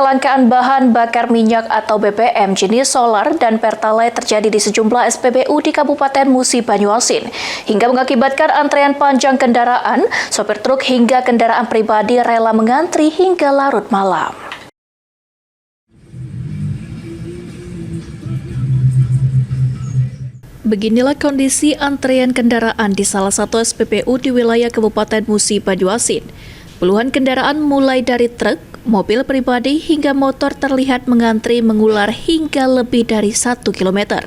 kelangkaan bahan bakar minyak atau BBM jenis solar dan pertalite terjadi di sejumlah SPBU di Kabupaten Musi Banyuasin, hingga mengakibatkan antrean panjang kendaraan, sopir truk hingga kendaraan pribadi rela mengantri hingga larut malam. Beginilah kondisi antrean kendaraan di salah satu SPBU di wilayah Kabupaten Musi Banyuasin. Puluhan kendaraan mulai dari truk, mobil pribadi hingga motor terlihat mengantri mengular hingga lebih dari 1 km.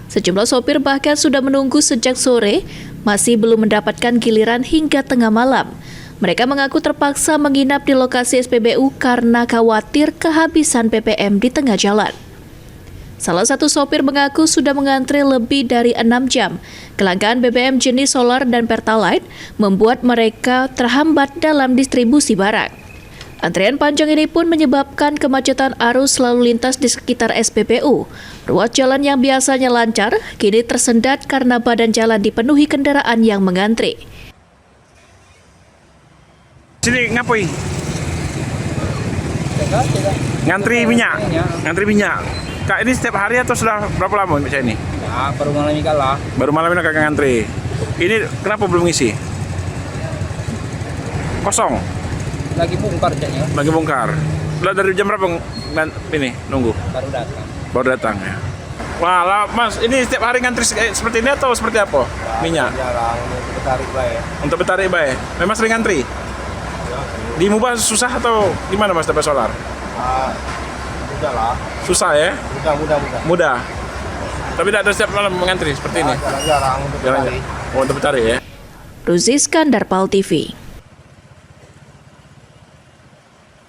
Sejumlah sopir bahkan sudah menunggu sejak sore, masih belum mendapatkan giliran hingga tengah malam. Mereka mengaku terpaksa menginap di lokasi SPBU karena khawatir kehabisan BBM di tengah jalan. Salah satu sopir mengaku sudah mengantri lebih dari 6 jam. Kelangkaan BBM jenis solar dan pertalite membuat mereka terhambat dalam distribusi barang. Antrean panjang ini pun menyebabkan kemacetan arus lalu lintas di sekitar SPBU. Ruas jalan yang biasanya lancar kini tersendat karena badan jalan dipenuhi kendaraan yang mengantri. Sini ngapoi? Ngantri minyak. Ngantri minyak. Kak, ini setiap hari atau sudah berapa lama Mbak ini? Ya, baru malam ini kalah. Baru malam ini kakak ngantri. Ini kenapa belum ngisi? Kosong? Lagi bongkar jaknya. Lagi bongkar. Udah dari jam berapa ini nunggu? Baru datang. Baru datang ya. Wah, lah, Mas, ini setiap hari ngantri seperti ini atau seperti apa? Minyak? Jarang, untuk betarik baik. Untuk betarik baik. Memang sering ngantri? Di Muba susah atau gimana Mas dapat solar? Mudah lah. Susah ya? Mudah. Tapi tidak ada setiap malam mengantri seperti ini? Jarang-jarang untuk betarik. Oh, untuk betarik ya? Ruzi Skandar, PAL TV.